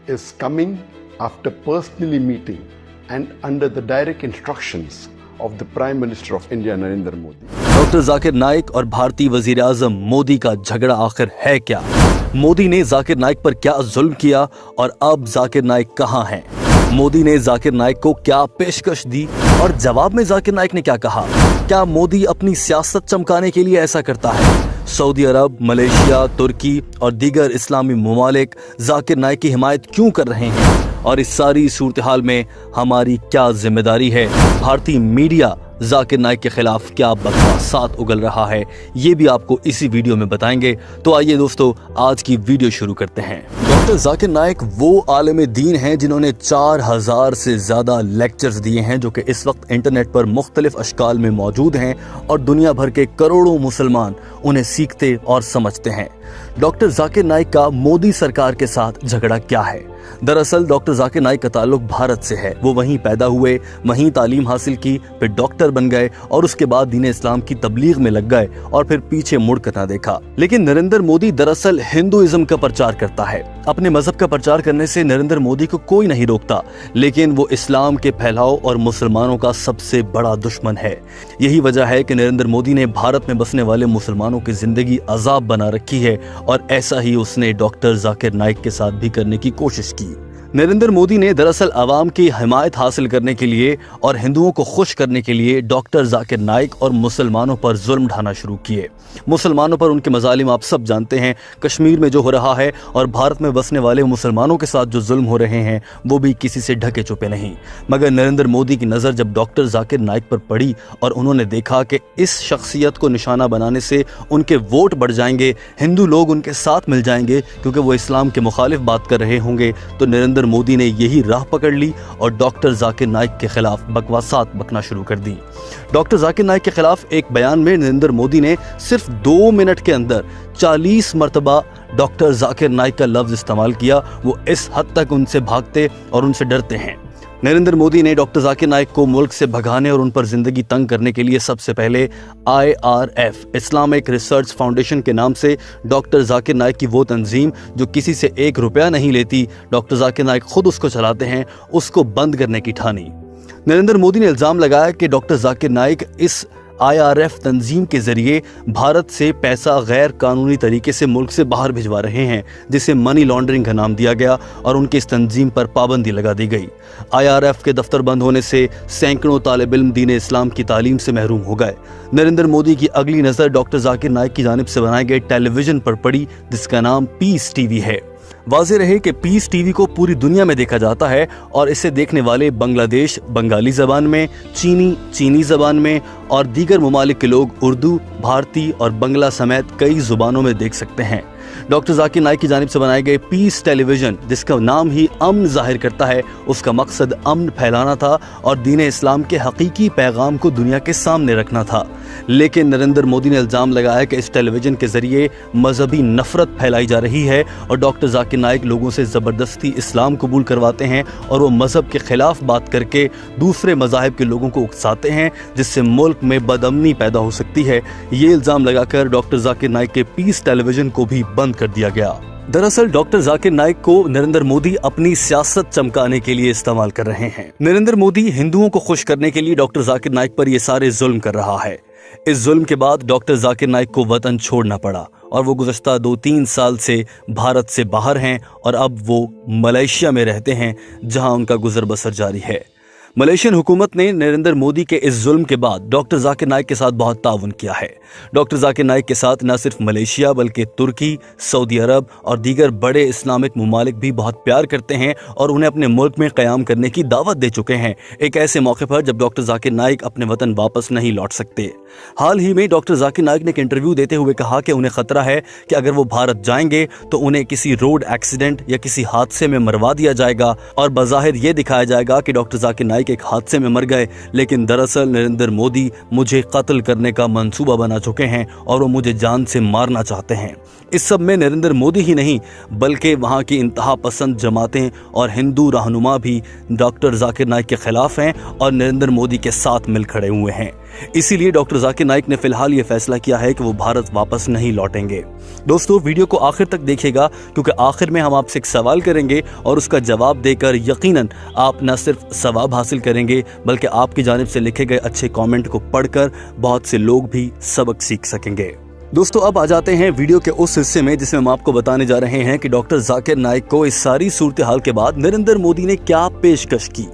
is coming after personally meeting and under the direct instructions of the Prime Minister of India, Narendra Modi. Doctor Zakir Naik और भारतीय वजीर आजम मोदी का झगड़ा आखिर है क्या? मोदी ने जाकिर नाइक पर क्या जुल्म किया और अब जाकिर नाइक कहां हैं? मोदी ने जाकिर नाइक को क्या पेशकश दी और जवाब में जाकिर नाइक ने क्या कहा? क्या मोदी अपनी सियासत चमकाने के लिए ऐसा करता है? सऊदी अरब, मलेशिया, तुर्की और दीगर इस्लामी ममालिक जाकिर नाइक की हिमायत क्यों कर रहे हैं? और इस सारी सूरत हाल में हमारी क्या जिम्मेदारी है? भारतीय मीडिया जाकिर नाइक के खिलाफ क्या बकवासात उगल रहा है, ये भी आपको इसी वीडियो में बताएंगे। तो आइए दोस्तों, आज की वीडियो शुरू करते हैं। डॉक्टर जाकिर नाइक वो आलिम दीन हैं जिन्होंने 4000 से ज्यादा लेक्चर्स दिए हैं, जो कि इस वक्त इंटरनेट पर मुख्तलिफ अशकाल में मौजूद हैं और दुनिया भर के करोड़ों मुसलमान उन्हें सीखते और समझते हैं। डॉक्टर जाकिर नाइक का मोदी सरकार के साथ झगड़ा क्या है? दरअसल डॉक्टर जाकिर नाइक का ताल्लुक भारत से है। वो वहीं पैदा हुए, वहीं तालीम हासिल की, फिर डॉक्टर बन गए और उसके बाद दीन इस्लाम की तबलीग में लग गए और फिर पीछे मुड़कर ना देखा। लेकिन नरेंद्र मोदी दरअसल हिंदुइज्म का प्रचार करता है। अपने मजहब का प्रचार करने से नरेंद्र मोदी को कोई नहीं रोकता, लेकिन वो इस्लाम के फैलाव और मुसलमानों का सबसे बड़ा दुश्मन है। यही वजह है कि नरेंद्र मोदी ने भारत में बसने वाले मुसलमानों की जिंदगी अजाब बना रखी है और ऐसा ही उसने डॉक्टर जाकिर नाइक के साथ भी करने की कोशिश की। नरेंद्र मोदी ने दरअसल आवाम की हिमायत हासिल करने के लिए और हिंदुओं को खुश करने के लिए डॉक्टर जाकिर नाइक और मुसलमानों पर जुल्म ढाना शुरू किए। मुसलमानों पर उनके मजालिम आप सब जानते हैं, कश्मीर में जो हो रहा है और भारत में बसने वाले मुसलमानों के साथ जो जुल्म हो रहे हैं वो भी किसी से ढके छुपे नहीं। मगर नरेंद्र मोदी की नज़र जब डॉक्टर जाकिर नाइक पर पड़ी और उन्होंने देखा कि इस शख्सियत को निशाना बनाने से उनके वोट बढ़ जाएंगे, हिंदू लोग उनके साथ मिल जाएंगे क्योंकि वो इस्लाम के मुखालिफ बात कर रहे होंगे, तो नरेंद्र मोदी ने यही राह पकड़ ली और डॉक्टर जाकिर नाइक के खिलाफ बकवासात बकना शुरू कर दी। डॉक्टर जाकिर नाइक के खिलाफ एक बयान में नरेंद्र मोदी ने सिर्फ 2 मिनट के अंदर 40 मरतबा डॉक्टर जाकिर नाइक का लफ्ज इस्तेमाल किया। वो इस हद तक उनसे भागते और उनसे डरते हैं। नरेंद्र मोदी ने डॉक्टर जाकिर नाइक को मुल्क से भगाने और उन पर जिंदगी तंग करने के लिए सबसे पहले IRF इस्लामिक रिसर्च फाउंडेशन के नाम से डॉक्टर जाकिर नाइक की वो तंजीम जो किसी से 1 रुपया नहीं लेती, डॉक्टर जाकिर नाइक खुद उसको चलाते हैं, उसको बंद करने की ठानी। नरेंद्र मोदी ने इल्जाम लगाया कि डॉक्टर जाकिर नाइक इस IRF तंजीम के जरिए भारत से पैसा गैर कानूनी तरीके से मुल्क से बाहर भिजवा रहे हैं, जिसे मनी लॉन्ड्रिंग का नाम दिया गया और उनकी इस तंजीम पर पाबंदी लगा दी गई। IRF के दफ्तर बंद होने से सैकड़ों तालिब इल्म दीन इस्लाम की तालीम से महरूम हो गए। नरेंद्र मोदी की अगली नज़र डॉक्टर जाकिर नाइक की जानिब से बनाए गए टेलीविजन पर पड़ी, जिसका नाम पीस टीवी है। वाज़ेह रहे कि पीस टीवी को पूरी दुनिया में देखा जाता है और इसे देखने वाले बांग्लादेश बंगाली ज़बान में, चीनी ज़बान में और दीगर ममालिक के लोग उर्दू, भारती और बंगला समेत कई ज़ुबानों में देख सकते हैं। डॉक्टर जाकिर नाइक की जानिब से बनाए गए पीस टेलीविजन, जिसका नाम ही अमन जाहिर करता है, उसका मकसद अमन फैलाना था और दीन इस्लाम के हकीकी पैगाम को दुनिया के सामने रखना था। लेकिन नरेंद्र मोदी ने इल्ज़ाम लगाया कि इस टेलीविजन के जरिए मजहबी नफरत फैलाई जा रही है और डॉक्टर जाकिर नाइक लोगों से ज़बरदस्ती इस्लाम कबूल करवाते हैं और वो मजहब के खिलाफ बात करके दूसरे मजाहिब के लोगों को उकसाते हैं, जिससे मुल्क में बदअमनी पैदा हो सकती है। ये इल्ज़ाम लगाकर डॉक्टर जाकिर नाइक के पीस टेलीविजन को भी बंद कर दिया गया। दरअसल डॉक्टर जाकिर नाइक को नरेंद्र मोदी अपनी सियासत चमकाने के लिए इस्तेमाल कर रहे हैं। नरेंद्र मोदी हिंदुओं को खुश करने के लिए डॉक्टर जाकिर नाइक पर ये सारे जुल्म कर रहा है। इस जुल्म के बाद डॉक्टर जाकिर नाइक को वतन छोड़ना पड़ा और वो गुज़श्ता 2-3 साल से भारत से बाहर हैं और अब वो मलेशिया में रहते हैं, जहां उनका गुजर बसर जारी है। मलेशियन हुकूमत ने नरेंद्र मोदी के इस जुल्म के बाद डॉक्टर जाकिर नाइक के साथ बहुत ताउन किया है। डॉक्टर जाकिर नाइक के साथ न सिर्फ मलेशिया बल्कि तुर्की, सऊदी अरब और दीगर बड़े इस्लामिक ममालिक भी बहुत प्यार करते हैं और उन्हें अपने मुल्क में क़याम करने की दावत दे चुके हैं, एक ऐसे मौके पर जब डॉक्टर जाकिर नाइक अपने वतन वापस नहीं लौट सकते। हाल ही में डॉक्टर जाकिर नाइक ने एक इंटरव्यू देते हुए कहा कि उन्हें खतरा है कि अगर वो भारत जाएंगे तो उन्हें किसी रोड एक्सीडेंट या किसी हादसे में मरवा दिया जाएगा और बज़ाहिर ये दिखाया जाएगा कि डॉक्टर जाकिर नाइक एक हादसे में मर गए, लेकिन दरअसल नरेंद्र मोदी मुझे कत्ल करने का मंसूबा बना चुके हैं और वो मुझे जान से मारना चाहते हैं। इस सब में नरेंद्र मोदी ही नहीं बल्कि वहाँ की इंतहा पसंद जमातें और हिंदू रहनुमा भी डॉक्टर जाकिर नाइक के खिलाफ हैं और नरेंद्र मोदी के साथ मिल खड़े हुए हैं। इसीलिए डॉक्टर जाकिर नाइक ने फिलहाल ये फैसला किया है कि वो भारत वापस नहीं लौटेंगे। दोस्तों, वीडियो को आखिर तक देखिएगा, क्योंकि आखिर में हम आपसे एक सवाल करेंगे और उसका जवाब देकर यकीनन आप न सिर्फ सवाब हासिल करेंगे, बल्कि आपकी जानिब से लिखे गए अच्छे कमेंट को पढ़कर बहुत से लोग भी सबक सीख सकेंगे। दोस्तों, अब आ जाते हैं वीडियो के उस हिस्से में जिसमें हम आपको बताने जा रहे हैं कि डॉक्टर जाकिर नाइक को इस सारी सूरत हाल के बाद नरेंद्र मोदी ने क्या पेशकश की।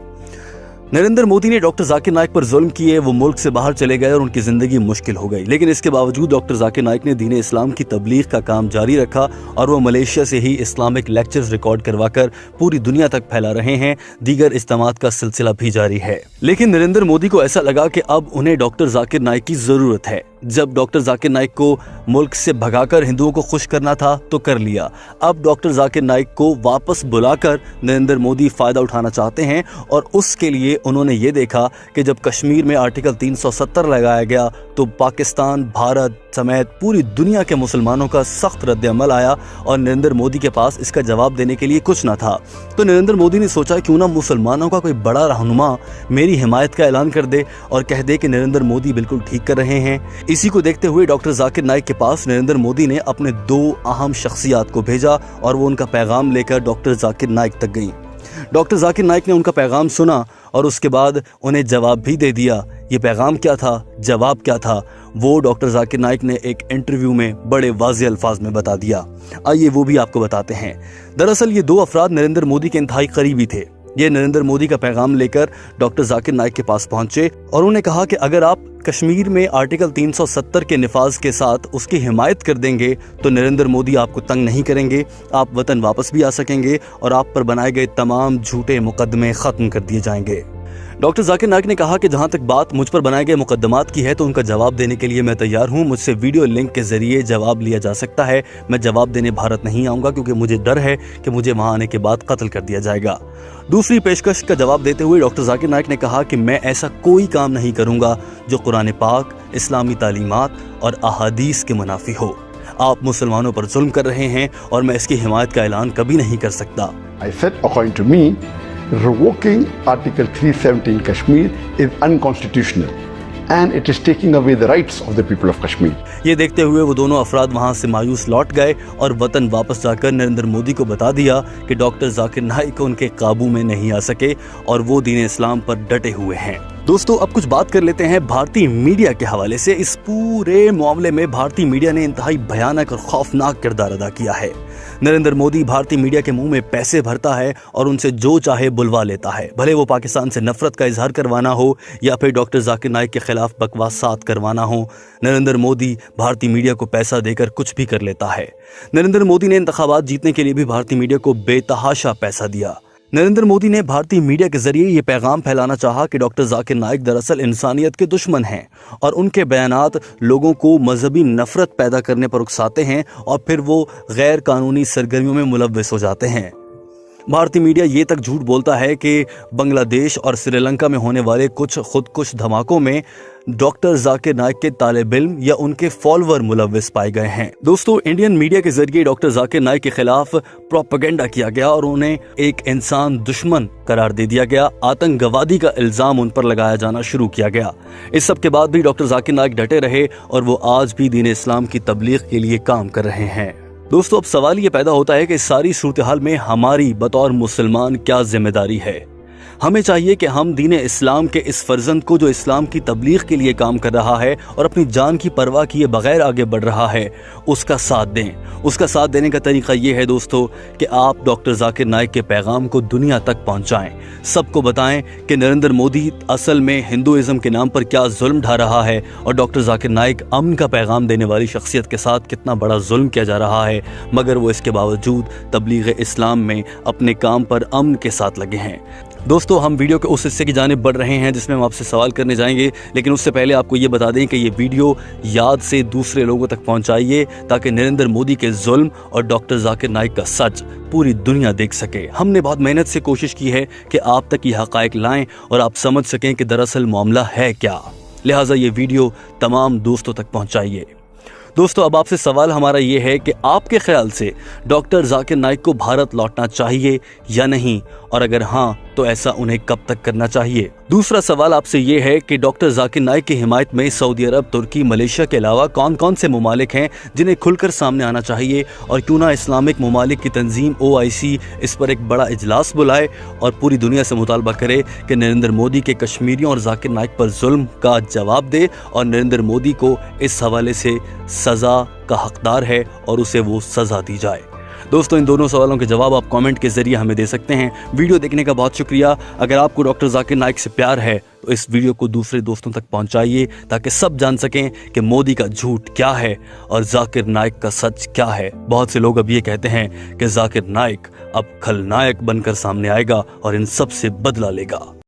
नरेंद्र मोदी ने डॉक्टर जाकिर नाइक पर जुल्म किए, वो मुल्क से बाहर चले गए और उनकी जिंदगी मुश्किल हो गई। लेकिन इसके बावजूद डॉक्टर जाकिर नाइक ने दीन इस्लाम की तबलीग का काम जारी रखा और वो मलेशिया से ही इस्लामिक लेक्चर्स रिकॉर्ड करवाकर पूरी दुनिया तक फैला रहे हैं। दीगर इज्तिमात का सिलसिला भी जारी है। लेकिन नरेंद्र मोदी को ऐसा लगा कि अब उन्हें डॉक्टर जाकिर नाइक की जरूरत है। जब डॉक्टर जाकिर नाइक को मुल्क से भगाकर हिंदुओं को खुश करना था तो कर लिया। अब डॉक्टर जाकिर नाइक को वापस बुलाकर नरेंद्र मोदी फायदा उठाना चाहते हैं और उसके लिए उन्होंने ये देखा कि जब कश्मीर में आर्टिकल 370 लगाया गया तो पाकिस्तान, भारत समेत पूरी दुनिया के मुसलमानों का सख्त रद्द-ए-अमल आया और नरेंद्र मोदी के पास इसका जवाब देने के लिए कुछ ना था। तो नरेंद्र मोदी ने सोचा क्यों ना मुसलमानों का कोई बड़ा रहनुमा मेरी हिमायत का ऐलान कर दे और कह दे कि नरेंद्र मोदी बिल्कुल ठीक कर रहे हैं। इसी को देखते हुए डॉक्टर जाकिर नाइक के पास नरेंद्र मोदी ने अपने 2 अहम शख्सियात को भेजा और वो उनका पैगाम लेकर डॉक्टर जाकिर नाइक तक गई। डॉक्टर जाकिर नाइक ने उनका पैगाम सुना और उसके बाद उन्हें जवाब भी दे दिया। ये पैगाम क्या था, जवाब क्या था, वो डॉक्टर जाकिर नाइक ने एक इंटरव्यू में बड़े वाज़ेह अल्फाज में बता दिया। आइए वो भी आपको बताते हैं। दरअसल ये 2 अफराद नरेंद्र मोदी के इंतहाई करीबी थे। ये नरेंद्र मोदी का पैगाम लेकर डॉक्टर जाकिर नाइक के पास पहुंचे और उन्हें कहा कि अगर आप कश्मीर में आर्टिकल 370 के निफाज के साथ उसकी हिमायत कर देंगे तो नरेंद्र मोदी आपको तंग नहीं करेंगे, आप वतन वापस भी आ सकेंगे और आप पर बनाए गए तमाम झूठे मुकदमे ख़त्म कर दिए जाएंगे। डॉक्टर जाकिर नाइक ने कहा कि जहां तक बात मुझ पर बनाए गए मुकदमात की है तो उनका जवाब देने के लिए मैं तैयार हूं। मुझसे वीडियो लिंक के जरिए जवाब लिया जा सकता है। मैं जवाब देने भारत नहीं आऊंगा क्योंकि मुझे डर है कि मुझे वहां आने के बाद कत्ल कर दिया जाएगा। दूसरी पेशकश का जवाब देते हुए डॉक्टर जाकिर नाइक ने कहा कि मैं ऐसा कोई काम नहीं करूंगा जो कुरान पाक, इस्लामी तालीमात और अहादीस के मुनाफी हो। आप मुसलमानों पर जुल्म कर रहे हैं और मैं इसकी हिमायत का ऐलान कभी नहीं कर सकता। I said, according to me, revoking Article 370 in Kashmir is unconstitutional and it is taking away the rights of the people of Kashmir. ये देखते हुए वो दोनों अफराद वहां से मायूस लौट गए और वतन वापस जाकर नरेंद्र मोदी को बता दिया कि डॉक्टर जाकिर नाइक उनके काबू में नहीं आ सके और वो दीन इस्लाम पर डटे हुए हैं। दोस्तों, अब कुछ बात कर लेते हैं भारतीय मीडिया के हवाले से। इस पूरे मामले में भारतीय मीडिया ने इंतहाई भयानक और खौफनाक किरदार अदा किया है। नरेंद्र मोदी भारतीय मीडिया के मुंह में पैसे भरता है और उनसे जो चाहे बुलवा लेता है, भले वो पाकिस्तान से नफरत का इजहार करवाना हो या फिर डॉक्टर जाकिर नाइक के खिलाफ बकवासात करवाना हो। नरेंद्र मोदी भारतीय मीडिया को पैसा देकर कुछ भी कर लेता है। नरेंद्र मोदी ने इंतखाबात जीतने के लिए भी भारतीय मीडिया को बेतहाशा पैसा दिया। नरेंद्र मोदी ने भारतीय मीडिया के जरिए ये पैगाम फैलाना चाहा कि डॉक्टर जाकिर नाइक दरअसल इंसानियत के दुश्मन हैं और उनके बयानात लोगों को मजहबी नफरत पैदा करने पर उकसाते हैं और फिर वो गैर कानूनी सरगर्मियों में मुलव्वस हो जाते हैं। भारतीय मीडिया ये तक झूठ बोलता है कि बांग्लादेश और श्रीलंका में होने वाले कुछ खुदकुश धमाकों में डॉक्टर जाकिर नाइक के तालिब इल्म या उनके फॉलोअर मुलव्वस पाए गए हैं। दोस्तों, इंडियन मीडिया के जरिए डॉक्टर जाकिर नाइक के खिलाफ प्रोपेगेंडा किया गया और उन्हें एक इंसान दुश्मन करार दे दिया गया। आतंकवादी का इल्जाम उन पर लगाया जाना शुरू किया गया। इस सब के बाद भी डॉक्टर जाकिर नाइक डटे रहे और वो आज भी दीन इस्लाम की तबलीग के लिए काम कर रहे हैं। दोस्तों, अब सवाल ये पैदा होता है कि इस सारी सूरत हाल में हमारी बतौर मुसलमान क्या जिम्मेदारी है। हमें चाहिए कि हम दीन इस्लाम के इस फर्जंद को जो इस्लाम की तबलीग के लिए काम कर रहा है और अपनी जान की परवाह किए बगैर आगे बढ़ रहा है, उसका साथ दें। उसका साथ देने का तरीका ये है दोस्तों कि आप डॉक्टर जाकिर नाइक के पैगाम को दुनिया तक पहुंचाएं। सबको बताएं कि नरेंद्र मोदी असल में हिंदुइज्म के नाम पर क्या जुल्म ढा रहा है और डॉक्टर जाकिर नाइक अमन का पैगाम देने वाली शख्सियत के साथ कितना बड़ा जुल्म किया जा रहा है, मगर वो इसके बावजूद तबलीग इस्लाम में अपने काम पर अमन के साथ लगे हैं। दोस्तों, हम वीडियो के उस हिस्से की जानिब बढ़ रहे हैं जिसमें हम आपसे सवाल करने जाएंगे, लेकिन उससे पहले आपको ये बता दें कि ये वीडियो याद से दूसरे लोगों तक पहुंचाइए ताकि नरेंद्र मोदी के जुल्म और डॉक्टर जाकिर नाइक का सच पूरी दुनिया देख सके। हमने बहुत मेहनत से कोशिश की है कि आप तक ये हक़ाइक़ लाएं और आप समझ सकें कि दरअसल मामला है क्या। लिहाजा ये वीडियो तमाम दोस्तों तक पहुँचाइए। दोस्तों, अब आपसे सवाल हमारा ये है कि आपके ख्याल से डॉक्टर जाकिर नाइक को भारत लौटना चाहिए या नहीं, और अगर हाँ तो ऐसा उन्हें कब तक करना चाहिए? दूसरा सवाल आपसे ये है कि डॉक्टर जाकिर नाइक की हिमायत में सऊदी अरब, तुर्की, मलेशिया के अलावा कौन कौन से ममालिक हैं जिन्हें खुलकर सामने आना चाहिए, और क्यों ना इस्लामिक ममालिक की तंजीम OIC इस पर एक बड़ा इजलास बुलाए और पूरी दुनिया से मुतालबा करे कि नरेंद्र मोदी के कश्मीरियों और जाकिर नाइक पर जुल्म का जवाब दे और नरेंद्र मोदी को इस हवाले से सज़ा का हकदार है और उसे वो सज़ा दी जाए। दोस्तों, इन दोनों सवालों के जवाब आप कमेंट के जरिए हमें दे सकते हैं। वीडियो देखने का बहुत शुक्रिया। अगर आपको डॉक्टर जाकिर नाइक से प्यार है तो इस वीडियो को दूसरे दोस्तों तक पहुंचाइए ताकि सब जान सकें कि मोदी का झूठ क्या है और जाकिर नाइक का सच क्या है। बहुत से लोग अब ये कहते हैं कि जाकिर नाइक अब खलनायक बनकर सामने आएगा और इन सब से बदला लेगा।